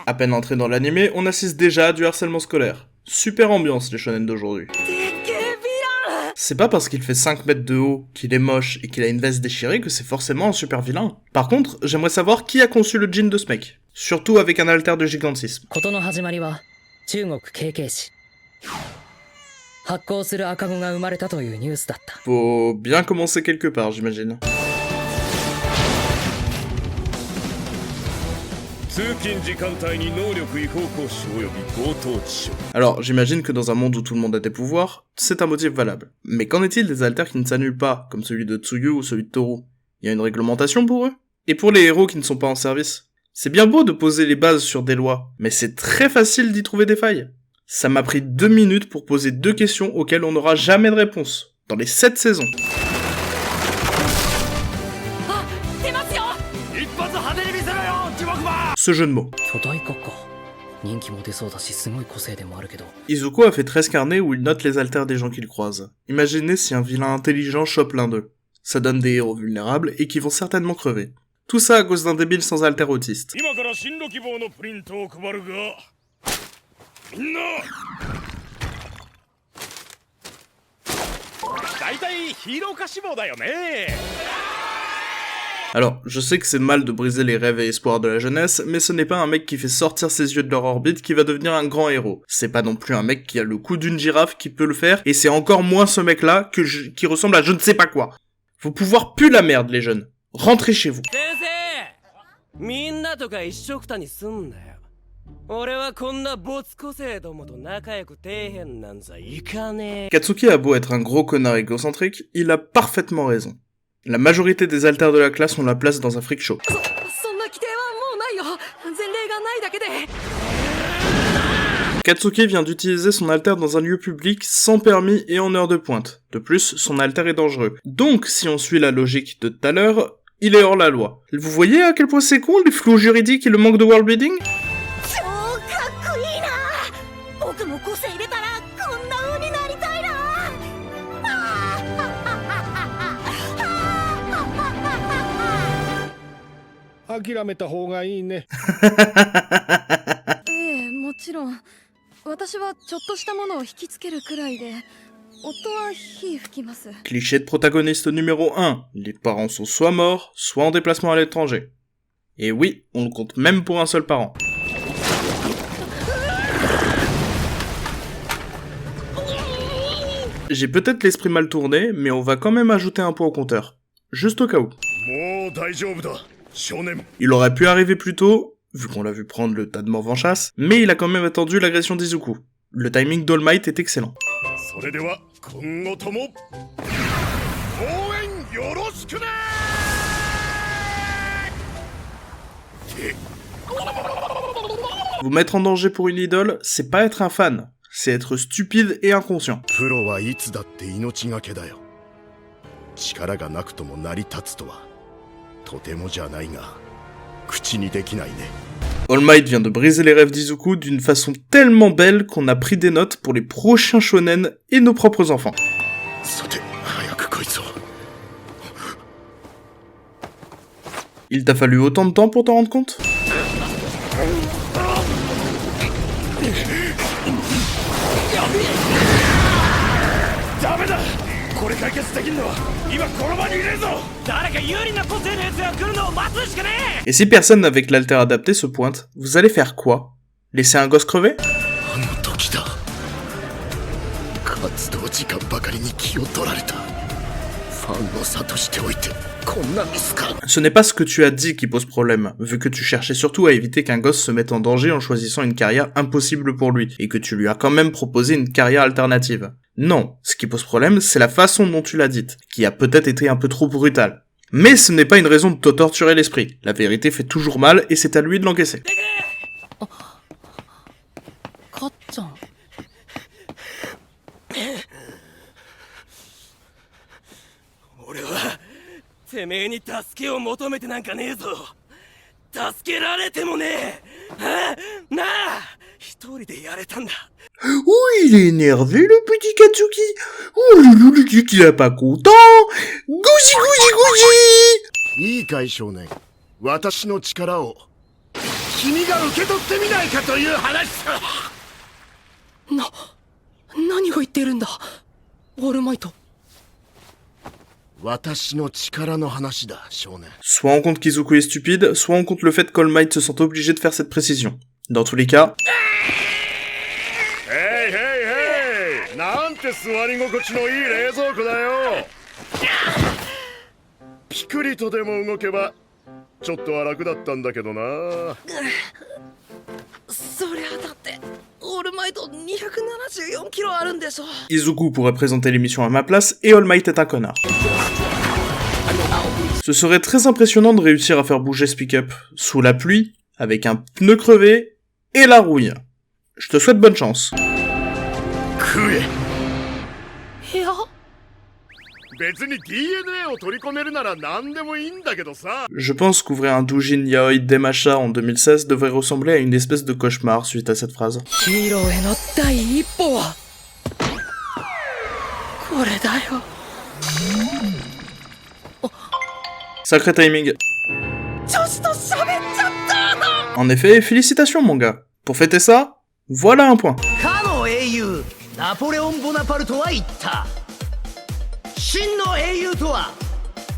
À peine entré dans l'anime, on assiste déjà à du harcèlement scolaire. Super ambiance les shonen d'aujourd'hui. C'est pas parce qu'il fait 5 mètres de haut, qu'il est moche et qu'il a une veste déchirée que c'est forcément un super vilain. Par contre, j'aimerais savoir qui a conçu le jean de ce mec. Surtout avec un alter de gigantisme. Faut bien commencer quelque part, j'imagine. Alors, j'imagine que dans un monde où tout le monde a des pouvoirs, c'est un motif valable. Mais qu'en est-il des alters qui ne s'annulent pas, comme celui de Tsuyu ou celui de Toru? Y a une réglementation pour eux? Et pour les héros qui ne sont pas en service? C'est bien beau de poser les bases sur des lois, mais c'est très facile d'y trouver des failles. Ça m'a pris 2 minutes pour poser 2 questions auxquelles on n'aura jamais de réponse, dans les 7 saisons. Ce jeu de mots. Izuku a fait 13 carnets où il note les alters des gens qu'il croise. Imaginez si un vilain intelligent chope l'un d'eux. Ça donne des héros vulnérables et qui vont certainement crever. Tout ça à cause d'un débile sans alter autiste. Alors, je sais que c'est mal de briser les rêves et espoirs de la jeunesse, mais ce n'est pas un mec qui fait sortir ses yeux de leur orbite qui va devenir un grand héros. C'est pas non plus un mec qui a le cou d'une girafe qui peut le faire, et c'est encore moins ce mec-là qui ressemble à je ne sais pas quoi. Vos pouvoirs puent la merde, les jeunes. Rentrez chez vous. Katsuki a beau être un gros connard égocentrique, il a parfaitement raison. La majorité des alters de la classe ont la place dans un freak show. Katsuki vient d'utiliser son alter dans un lieu public sans permis et en heure de pointe. De plus, son alter est dangereux. Donc, si on suit la logique de tout à l'heure, il est hors la loi. Vous voyez à quel point c'est con, les flous juridiques et le manque de world building? Cliché de protagoniste numéro 1. Les parents sont soit morts, soit en déplacement à l'étranger. Et oui, on le compte même pour un seul parent. J'ai peut-être l'esprit mal tourné, mais on va quand même ajouter un point au compteur. Juste au cas où. Il aurait pu arriver plus tôt, vu qu'on l'a vu prendre le tas de morts en chasse, mais il a quand même attendu l'agression d'Izuku. Le timing d'All Might est excellent. Vous mettre en danger pour une idole, c'est pas être un fan, c'est être stupide et inconscient. All Might vient de briser les rêves d'Izuku d'une façon tellement belle qu'on a pris des notes pour les prochains shonen et nos propres enfants. Il t'a fallu autant de temps pour t'en rendre compte ? Et si personne avec l'alter adapté se pointe, vous allez faire quoi? Laisser un gosse crever? Ce n'est pas ce que tu as dit qui pose problème, vu que tu cherchais surtout à éviter qu'un gosse se mette en danger en choisissant une carrière impossible pour lui, et que tu lui as quand même proposé une carrière alternative. Non, ce qui pose problème, c'est la façon dont tu l'as dite, qui a peut-être été un peu trop brutale. Mais ce n'est pas une raison de te torturer l'esprit. La vérité fait toujours mal, et c'est à lui de l'encaisser. Oh, il est énervé, le petit Katsuki. Oh, le dit qu'il est pas content. Gousi, gousi, gousi. 君が受け取ってみないかという話さ。何を言っているんだオールマイト。私の力の話だ、少年。Soit on compte qu'Izuku est stupide, soit on compte le fait qu'All Might se sente obligé de faire cette précision. Dans tous les cas... Hey, hey, hey! なんて座り心地のいい冷蔵庫だよ。ピクリとでも動けばちょっとは楽だったんだけどな。そりゃだってオールマイト274キロあるんでしょ。 Izuku pourrait présenter l'émission à ma place et All Might est un connard. Ce serait très impressionnant de réussir à faire bouger Speak Up sous la pluie, avec un pneu crevé et la rouille. Je te souhaite bonne chance. いや別に DNA を取り込めるなら何でもいいんだけどさ。 Je pense qu'ouvrir un doujin yaoi d'Emacha en 2016 devrait ressembler à une espèce de cauchemar suite à cette phrase. ヒーローへの第一歩はこれだよ。 Sacré timing. 女子と喋っちゃった。 En effet, félicitations mon gars. Pour fêter ça, voilà un point. かの英雄ナポレオン・ボナパルトは言った。真の英雄とは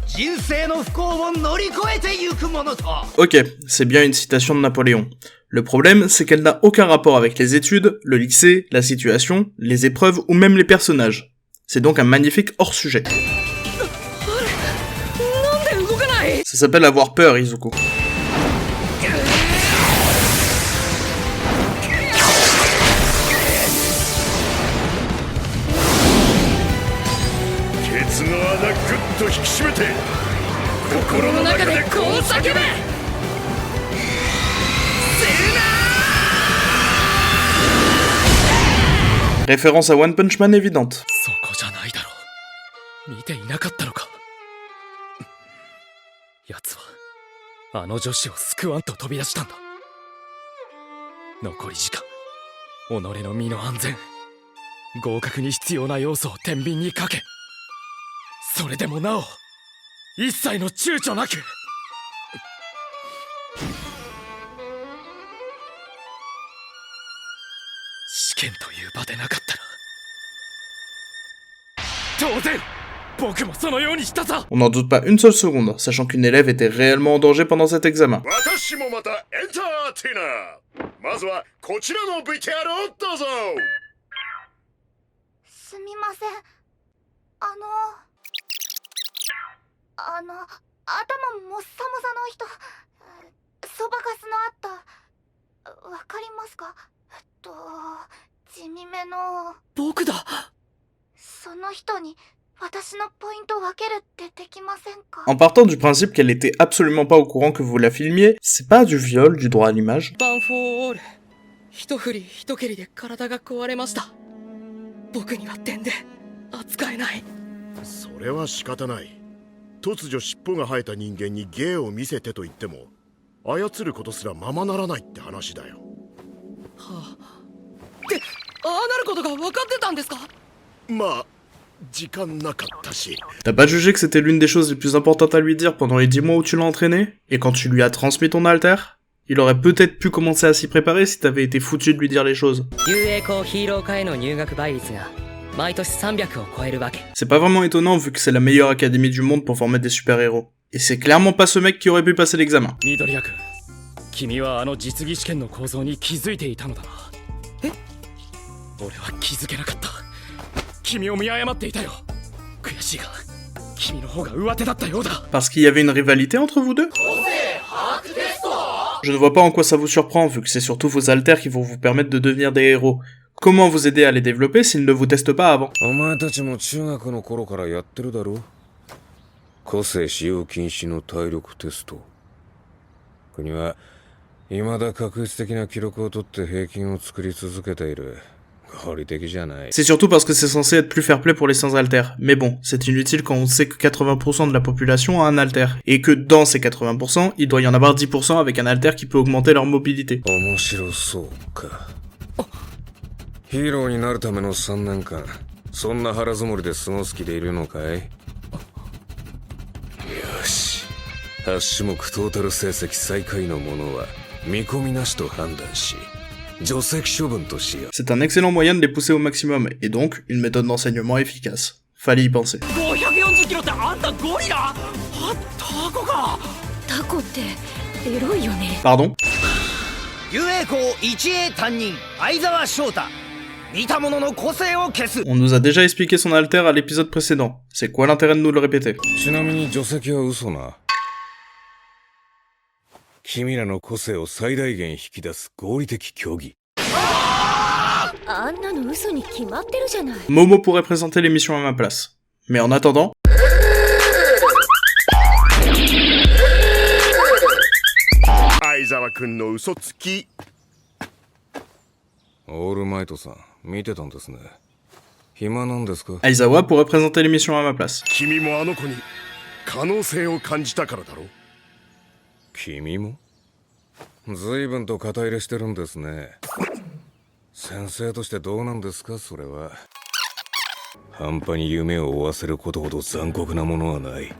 人生の不幸を乗り越えてゆくものと。 Ok, c'est bien une citation de Napoléon. Le problème, c'est qu'elle n'a aucun rapport avec les études, le lycée, la situation, les épreuves ou même les personnages. C'est donc un magnifique hors-sujet. Ça s'appelle avoir peur, Izuku. ケツの穴ぐっと引き締めて心の中でこう叫べ。 Référence à One Punch Man évidente. そこじゃないだろう。見ていなかったのか。奴はあの女子を救わんと飛び出したんだ。残り時間、己の身の安全、合格に必要な要素を天秤にかけ、それでもなお一切の躊躇なく。試験という場でなかったら当然僕もそのようにしたさ。 On n'en doute pas une seule seconde, sachant qu'une élève était réellement en danger pendant cet examen. 私もまたエンターテイナー。まずはこちらの VTR をどうぞ。すみません。頭もっさもさの人、そばかすのあった、わかりますか？地味めの。僕だ。その人に私のポイント分けるってできませんか？ En partant du principe qu'elle était absolument pas au courant que vous la filmiez, c'est pas du viol, du droit à l'image. バンフォーオール、一振り一蹴りで体が壊れました。僕には点で扱えない。それは仕方ない。突如尻尾が生えた人間に芸を見せてと言っても操ることすらままならないって話だよ。はあ、ってああなることが分かってたんですか？まあ時間なかったし。 T'as pas jugé que c'était l'une des choses les plus importantes à lui dire pendant les 10 mois où tu l'as entraîné? Et quand tu lui as transmis ton alter? Il aurait peut-être pu commencer à s'y préparer si t'avais été foutu de lui dire les choses. C'est pas vraiment étonnant vu que c'est la meilleure académie du monde pour former des super-héros. Et c'est clairement pas ce mec qui aurait pu passer l'examen. 君はあの実技試験の構造に気づいていたのだな。え？俺は気づけなかった。君を見誤っていたよ。悔しいが、君の方が上手だったようだ。 Parce qu'il y avait une rivalité entre vous deux? Je ne vois pas en quoi ça vous surprend vu que c'est surtout vos alters qui vont vous permettre de devenir des héros. Comment vous aider à les développer s'ils ne vous testent pas avant? お前たちも中学の頃からやってるだろ。個性使用禁止の体力テスト。国は未だ確実的な記録を取って平均を作り続けている。合理的じゃない。 C'est surtout parce que c'est censé être plus fair-play pour les sans alters. Mais bon, c'est inutile quand on sait que 80% de la population a un alter. Et que dans ces 80%, il doit y en avoir 10% avec un alter qui peut augmenter leur mobilité. 面白そうか。ヒーローになるための3年間、そんな腹積もりで過ごす気でいるのかい？よし。8種目トータル成績最下位の者は見込みなしと判断し除籍処分としよう。 C'est un excellent moyen de les pousser au maximum, et donc une méthode d'enseignement efficace. Fallait y penser. 540キロってあんたゴリラ？タコか。タコってエロいよね。 Pardon? 雄英校一英担任相沢翔太、見た者の個性を消す。 On nous a déjà expliqué son alter à l'épisode précédent. C'est quoi l'intérêt de nous le répéter? ちなみに除籍は嘘な。君らの個性を最大限引き出す合理的競技。あんなの嘘に決まってるじゃない。 Momo pourrait présenter l'émission à ma place. Mais en attendant... 相沢くんの嘘つき。オールマイトさん、見てたんですね。暇なんですか？ Aizawa pourrait présenter l'émission à ma place. 君もあの子に可能性を感じたからだろ。君も？随分と肩入れしてるんですね。先生としてどうなんですか、それは。半端に夢を追わせることほど残酷なものはない。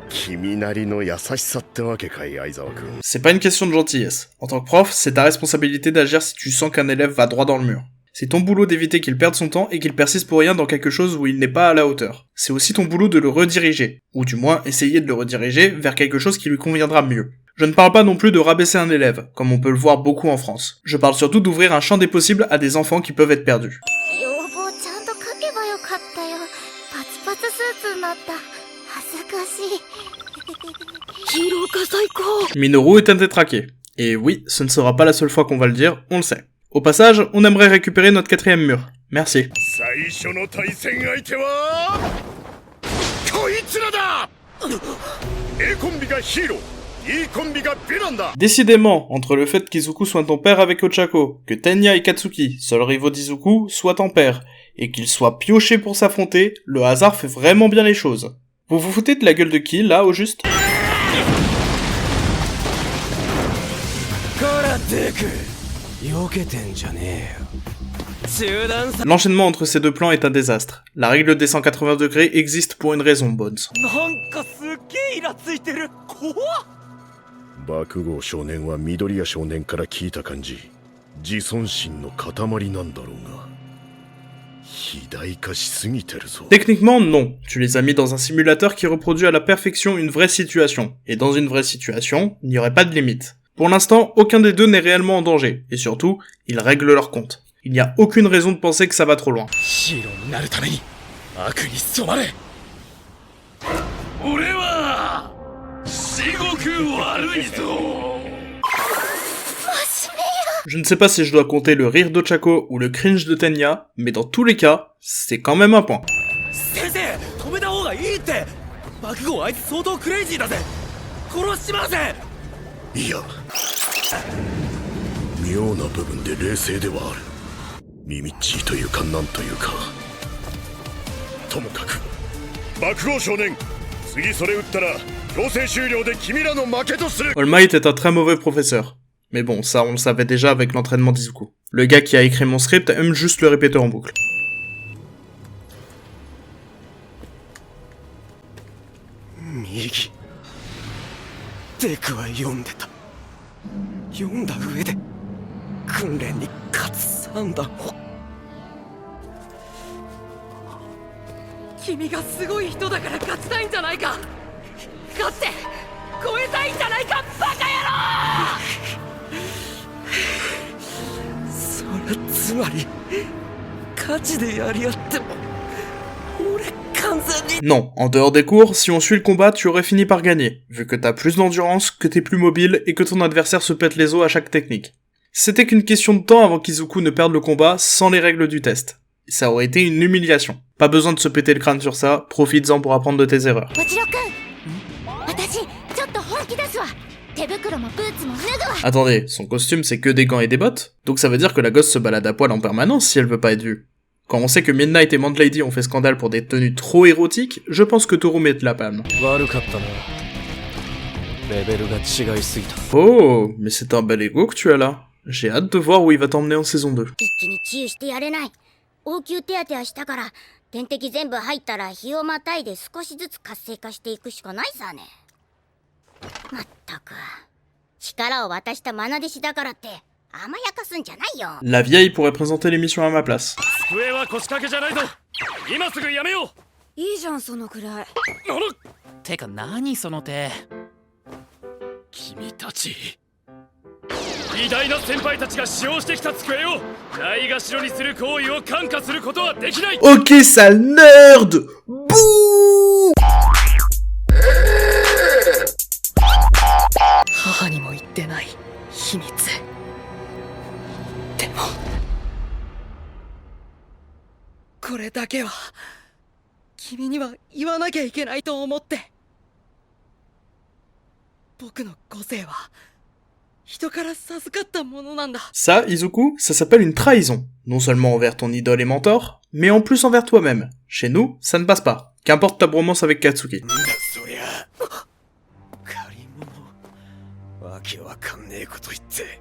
君なりの優しさってわけかい、相沢くん。 C'est pas une question de gentillesse. En tant que prof, c'est ta responsabilité d'agir si tu sens qu'un élève va droit dans le mur. C'est ton boulot d'éviter qu'il perde son temps et qu'il persiste pour rien dans quelque chose où il n'est pas à la hauteur. C'est aussi ton boulot de le rediriger, ou du moins essayer de le rediriger vers quelque chose qui lui conviendra mieux. Je ne parle pas non plus de rabaisser un élève, comme on peut le voir beaucoup en France. Je parle surtout d'ouvrir un champ des possibles à des enfants qui peuvent être perdus. 要望ちゃんと書けばよかったよ。パツパツスーツになった。恥ずかしい。ヒーロー科最高。 Minoru est un détraqué. Et oui, ce ne sera pas la seule fois qu'on va le dire, on le sait. Au passage, on aimerait récupérer notre 4ème mur. Merci. 最初の対戦相手はこいつらだ。A コンビがヒーロー、E コンビがヴィランだ。 Décidément, entre le fait qu'Izuku soit ton père avec Ochako, que Tenya et Katsuki, seuls rivaux d'Izuku, soient ton père, et qu'ils soient piochés pour s'affronter, le hasard fait vraiment bien les choses. Vous vous foutez de la gueule de qui, là, au juste? L'enchaînement entre ces deux plans est un désastre. La règle des 180 degrés existe pour une raison, Bones. なんかすっげえイラついてる。怖っ。爆豪少年は緑谷少年から聞いた感じ、自尊心の塊なんだろうが、肥大化しすぎてるぞ。 Techniquement, non. Tu les as mis dans un simulateur qui reproduit à la perfection une vraie situation. Et dans une vraie situation, il n'y aurait pas de limite. Pour l'instant, aucun des deux n'est réellement en danger. Et surtout, ils règlent leur compte. Il n'y a aucune raison de penser que ça va trop loin. ヒーローになるために悪に染まれ。俺は至極悪いぞ。 Je ne sais pas si je dois compter le rire d'Ochako ou le cringe de Tenya, mais dans tous les cas, c'est quand même un point. 先生、止めた方がいいって。爆豪あいつ相当クレイジーだぜ。殺しません。いや、妙な部分で冷静ではある。ミミッチーというかなんというか。ともかく爆豪少年、次それ撃ったら強制終了で君らの負けとする。 All Might est un très mauvais professeur. Mais bon, ça on le savait déjà avec l'entraînement d'Izuku. Le gars qui a écrit mon script aime juste le répéter en boucle. 右。デクは読んでた。読んだ上で訓練に勝つ算段を。君がすごい人だから勝ちたいんじゃないか。勝って超えたいんじゃないか、バカ野郎。それつまり勝ちでやり合っても俺完全に。 Non, en dehors des cours, si on suit le combat, tu aurais fini par gagner, vu que t'as plus d'endurance, que t'es plus mobile et que ton adversaire se pète les os à chaque technique. C'était qu'une question de temps avant qu'Izuku ne perde le combat sans les règles du test. Ça aurait été une humiliation. Pas besoin de se péter le crâne sur ça, profites-en pour apprendre de tes erreurs. もちろくん、私ちょっと本気出すわ。手袋もブーツも脱ぐわ。 Attendez, son costume c'est que des gants et des bottes? Donc ça veut dire que la gosse se balade à poil en permanence si elle veut pas être vue. Quand on sait que Midnight et Mandlady ont fait scandale pour des tenues trop érotiques, je pense que Toru met la palme. 悪かったな。レベルが違いすぎた。 Oh, mais c'est un bel ego que tu as là. J'ai hâte de voir où il va t'emmener en saison 2. 一気に治癒してやれない。応急手当てはしたから、点滴全部入ったら日をまたいで少しずつ活性化していくしかないさね。まったく、力を渡した愛弟子だからって甘やかすんじゃないよ。 La vieille pourrait présenter l'émission à ma place. 机は腰掛けじゃないぞ。今すぐやめよう。いいじゃんそのくらい。ならてか何その手。君たち偉大な先輩たちが使用してきた机をないがしろにする行為を看過することはできない。 Ok, sale nerd! Bouh! 母にも言ってない秘密。でもこれだけは君には言わなきゃいけないと思って。僕の個性は人から授かったものなんだ。 Ça, Izuku, ça s'appelle une trahison. Non seulement envers ton idole et mentor, mais en plus envers toi-même. Chez nous, ça ne passe pas. Qu'importe ta bromance avec Katsuki. そりゃ借り物わけわかんねえこと言って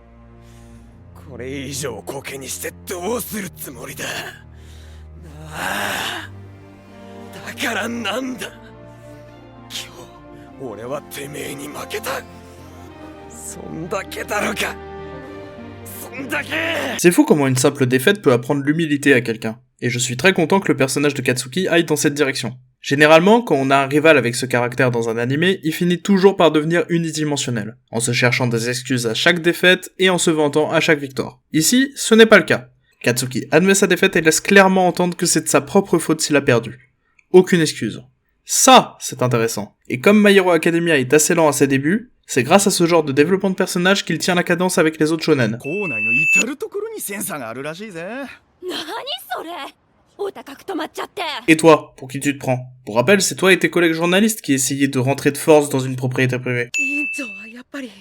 これ以上コケにしてどうするつもりだ。なあだからなんだ。今日俺はてめえに負けた。そんだけだろか。そんだけ。 C'est fou comment une simple défaite peut apprendre l'humilité à quelqu'un. Et je suis très content que le personnage de Katsuki aille dans cette direction. Généralement, quand on a un rival avec ce caractère dans un animé, il finit toujours par devenir unidimensionnel, en se cherchant des excuses à chaque défaite et en se vantant à chaque victoire. Ici, ce n'est pas le cas. Katsuki admet sa défaite et laisse clairement entendre que c'est de sa propre faute s'il a perdu. Aucune excuse. Ça, c'est intéressant. Et comme My Hero Academia est assez lent à ses débuts, c'est grâce à ce genre de développement de personnage qu'il tient la cadence avec les autres shonen. 校内の至る所にセンサーがあるらしいぜ。何それ、お高く止まっちゃって。 Et toi, pour qui tu te prends? Pour rappel, c'est toi et tes collègues journalistes qui essayaient de rentrer de force dans une propriété privée. 委員長はやっぱり飯田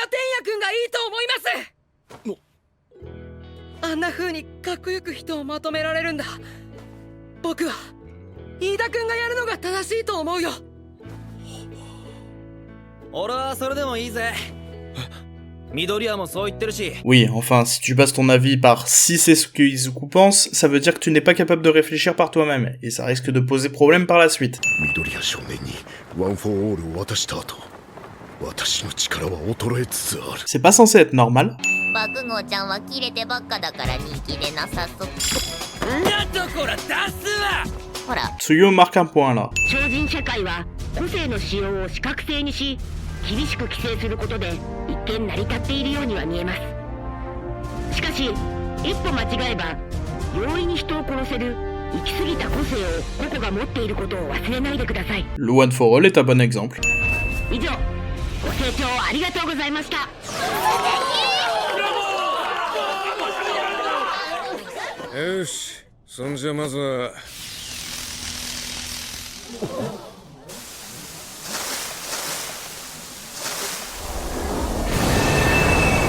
天也くんがいいと思います。あんな風にかっこよく人をまとめられるんだ。僕は飯田くんがやるのが正しいと思うよ。俺はそれでもいいぜ。緑谷もそう言ってるし。 Oui, enfin, si tu bases ton avis par si c'est ce que Izuku pense, ça veut dire que tu n'es pas capable de réfléchir par toi-même, et ça risque de poser problème par la suite. 緑谷少年にワン・フォー・オールを渡した後、私の力は衰えつつある。 C'est pas censé être normal. 爆豪ちゃんはキレてばっかだから人気でなさそう。なんとこら出すわ。ほら Tsuyo marque un point là. 超人社会は個性の使用を視覚性にし厳しく規制することで一見成り立っているようには見えます。しかし一歩間違えば容易に人を殺せる行き過ぎた個性を個々が持っていることを忘れないでください。 Le One for All est un bon exemple. 以上、ご清聴ありがとうございました。よし、そんじゃまずは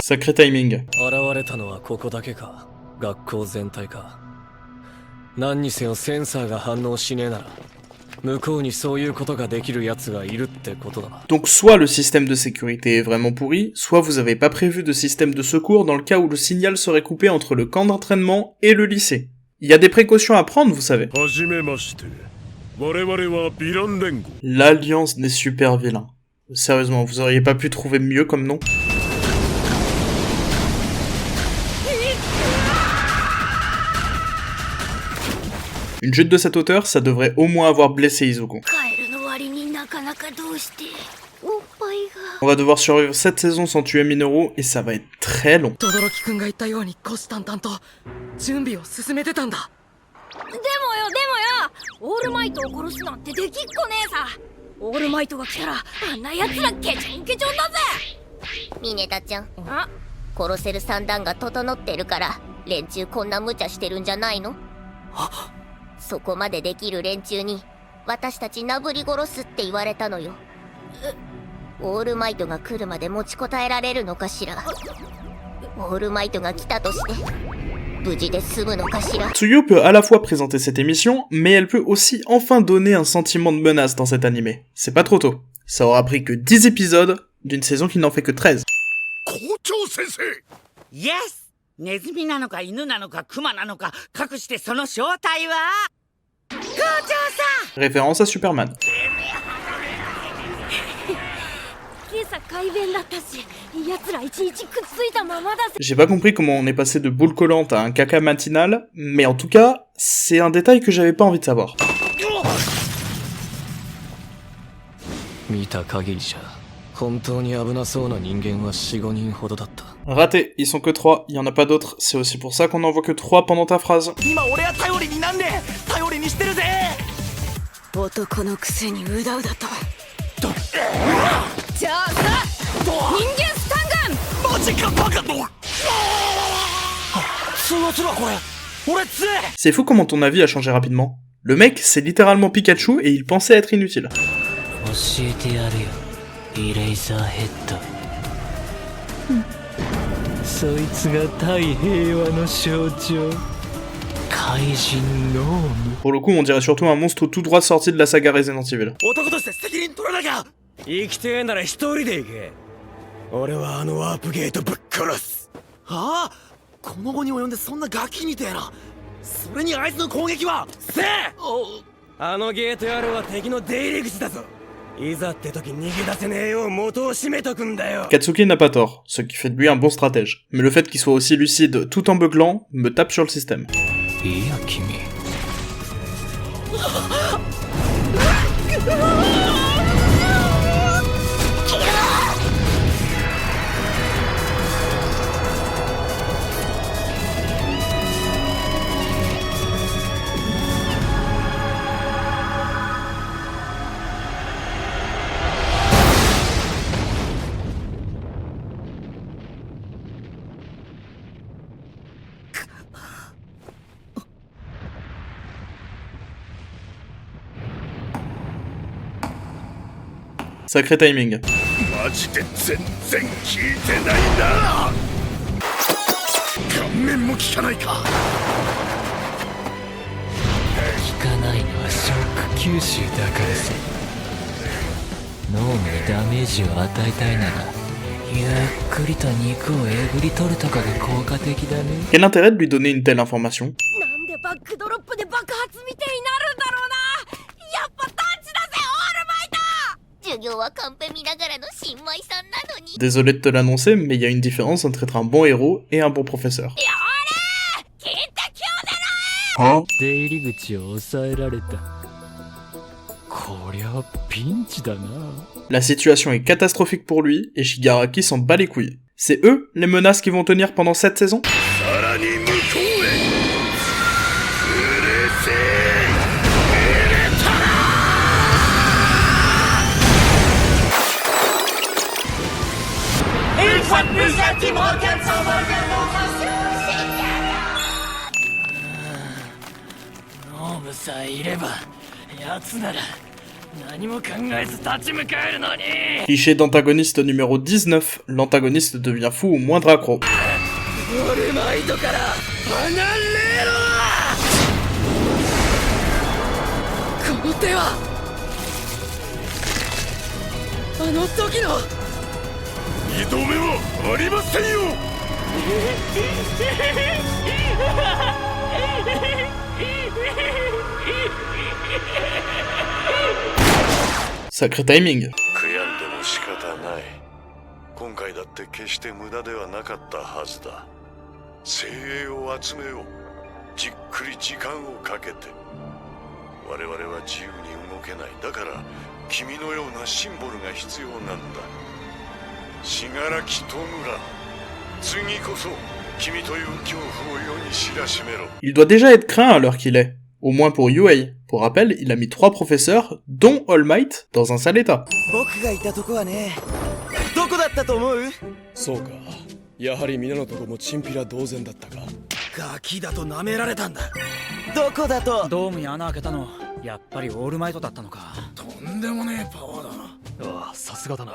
Sacré timing. 現れたのはここだけか、学校全体か。何にせよセンサーが反応しねえなら向こうにそういうことができる奴がいるってことだな。 Donc soit le système de sécurité est vraiment pourri, soit vous avez pas prévu de système de secours dans le cas où le signal serait coupé entre le camp d'entraînement et le lycée. Il y a des précautions à prendre, vous savez. はじめまして。我々はヴィラン連合。 L'Alliance des super vilains. Sérieusement, vous auriez pas pu trouver mieux comme nom? Une chute de cette hauteur, ça devrait au moins avoir blessé Izuku. カエルの割になかなかどうしておっぱいが。 On va devoir survivre 7 saisons sans tuer Minoru, et ça va être très long. 轟くんが言ったように虎視眈々と準備を進めてたんだ。でもよオールマイトを殺すなんてできっこねえさ。オールマイトが来たらあんな奴らケチョンケチョンだぜ。ミネタちゃん、あ、殺せる算段が整ってるから連中こんな無茶してるんじゃないの？そこまでできる連中に私たちなぶり殺すって言われたのよ。オールマイトが来るまで持ちこたえられるのかしら。オールマイトが来たとして無事で済むのかしら。 Tsuyo peut à la fois présenter cette émission, mais elle peut aussi enfin donner un sentiment de menace dans cet animé. C'est pas trop tôt. Ça aura pris que 10 épisodes d'une saison qui n'en fait que 13. 校長先生。イエス。ネズミなのか犬なのかクマなのか隠してその正体は校長さん。 Référence à Superman. 今朝 J'ai pas compris comment on est passé de boule collante à un caca matinal, mais en tout cas, c'est un détail que j'avais pas envie de savoir. Raté, ils sont que 3, il y en a pas d'autres, c'est aussi pour ça qu'on en voit que 3 pendant ta phrase. C'est fou comment ton avis a changé rapidement. Le mec, c'est littéralement Pikachu et il pensait être inutile. Pour le coup, on dirait surtout un monstre tout droit sorti de la saga Resident Evil. Katsuki n'a pas tort, ce qui fait de lui un bon stratège. Mais le fait qu'il soit aussi lucide tout en beuglant me tape sur le système. Sacré timing. Quel intérêt de lui donner une telle information? Désolé de te l'annoncer, mais il y a une différence entre être un bon héros et un bon professeur. Hein? La situation est catastrophique pour lui et Shigaraki s'en bat les couilles. C'est eux les menaces qui vont tenir pendant 7 saisons? Cliché d'antagoniste numéro 19, l'antagoniste devient fou au moindre accro. Sacré timing. 今回だって決して無駄ではなかったはずだ。精鋭を集めよう。じっくり時間をかけて。我々は自由に動けない。だから君のようなシンボルが必要なんだ。信楽戸村。次こそ君という恐怖を世に知らしめろ。Il doit déjà être craint à l'heure qu'il est. Au moins pour Yuei. Pour rappel, il a mis 3 professeurs, dont All Might, dans un sale état. そうか。やはり皆のとこもチンピラ同然だったか。ガキだと舐められたんだ。どこだと？ドームに穴開けたの、やっぱりオールマイトだったのか。とんでもねえパワーだな。ああ、さすがだな。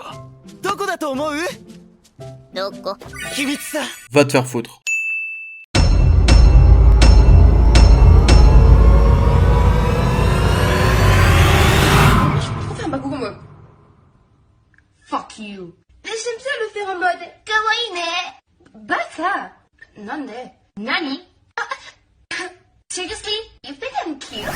どこだと思う？どこ？秘密さ。Va te faire foutre. Fuck you. J'aime ça le faire en mode kawaii ne. Bata. Nande. Nani? Seriously? You think I'm cute?